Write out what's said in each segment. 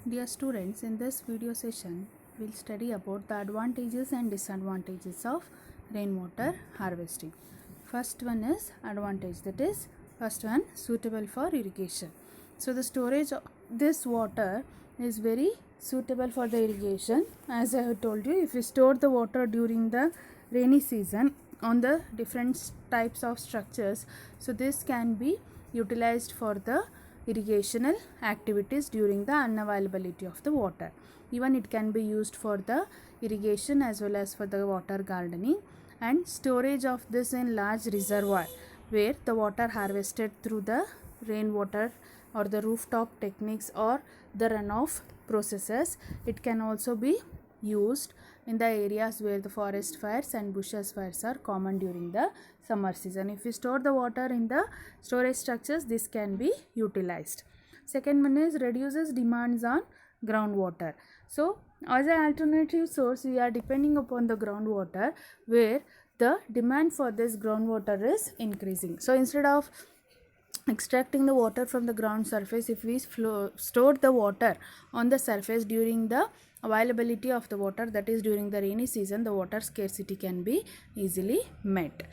Dear students, in this video session, we'll study about the advantages and disadvantages of rainwater harvesting. First one is advantage, that is, first one, suitable for irrigation. So the storage of this water is very suitable for the irrigation. As I have told you, if you store the water during the rainy season on the different types of structures, so this can be utilized for the irrigational activities during the unavailability of the water. Even it can be used for the irrigation as well as for the water gardening, and storage of this in large reservoir where the water harvested through the rainwater or the rooftop techniques or the runoff processes. It can also be used in the areas where the forest fires and bushes fires are common during the summer season. If we store the water in the storage structures, this can be utilized. Second one is reduces demands on groundwater. So as an alternative source, we are depending upon the groundwater where the demand for this groundwater is increasing. So instead of extracting the water from the ground surface, if we store the water on the surface during the availability of the water, that is during the rainy season, the water scarcity can be easily met.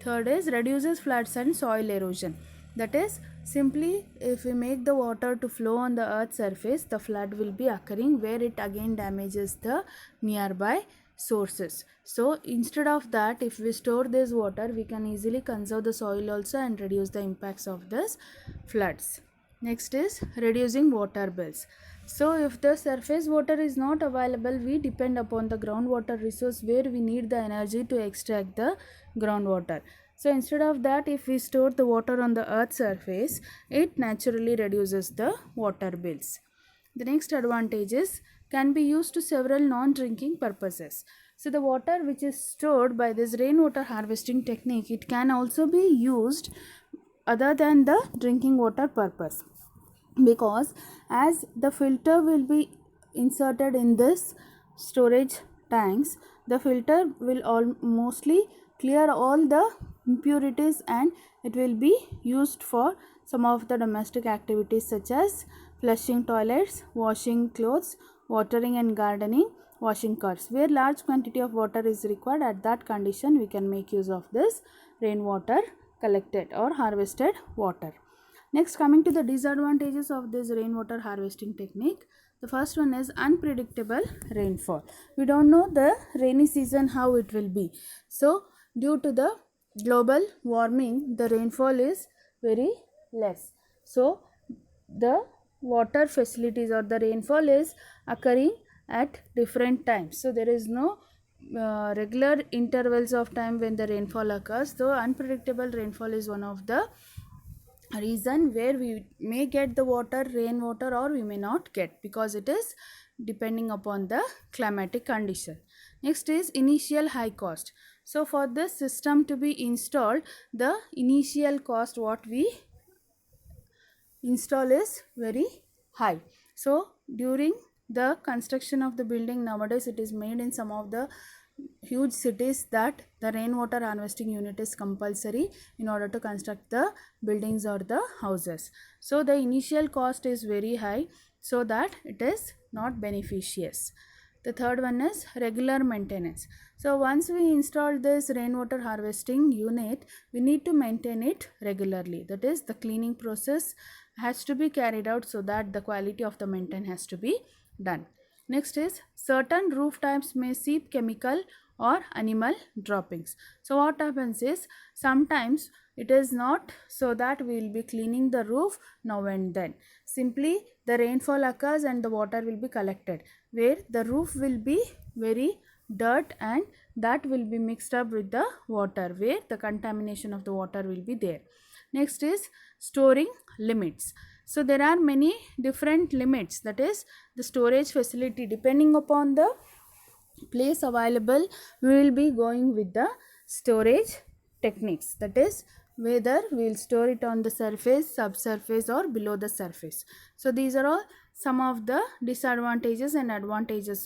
Third is reduces floods and soil erosion. That is, simply if we make the water to flow on the earth's surface, the flood will be occurring where it again damages the nearby sources. So instead of that, if we store this water, we can easily conserve the soil also and reduce the impacts of this floods. Next is reducing water bills. So if the surface water is not available, we depend upon the groundwater resource where we need the energy to extract the groundwater. So instead of that, if we store the water on the earth's surface, it naturally reduces the water bills. The next advantage is can be used to several non-drinking purposes. So the water which is stored by this rainwater harvesting technique, it can also be used other than the drinking water purpose, because as the filter will be inserted in this storage tanks, the filter will mostly clear all the impurities and it will be used for some of the domestic activities such as flushing toilets, washing clothes, watering and gardening, washing cars. Where large quantity of water is required, at that condition we can make use of this rainwater collected or harvested water. Next, coming to the disadvantages of this rainwater harvesting technique. The first one is unpredictable rainfall. We don't know the rainy season how it will be. So due to the global warming, the rainfall is very less. So the water facilities or the rainfall is occurring at different times. So there is no regular intervals of time when the rainfall occurs. So unpredictable rainfall is one of the reason where we may get the rainwater, or we may not get, because it is depending upon the climatic condition. Next is initial high cost. So for this system to be installed, the initial cost what we install is very high. So during the construction of the building, nowadays it is made in some of the huge cities that the rainwater harvesting unit is compulsory in order to construct the buildings or the houses. So the initial cost is very high, so that it is not beneficious. The third one is regular maintenance. So once we install this rainwater harvesting unit, we need to maintain it regularly. That is, the cleaning process has to be carried out so that the quality of the maintenance has to be done. Next is certain roof types may seep chemical or animal droppings. So what happens is sometimes it is not so that we will be cleaning the roof now and then. Simply the rainfall occurs and the water will be collected, where the roof will be very dirt and that will be mixed up with the water, where the contamination of the water will be there. Next is storing limits. So there are many different limits, that is the storage facility. Depending upon the place available, we will be going with the storage techniques, that is whether we will store it on the surface, subsurface or below the surface. So these are all some of the disadvantages and advantages of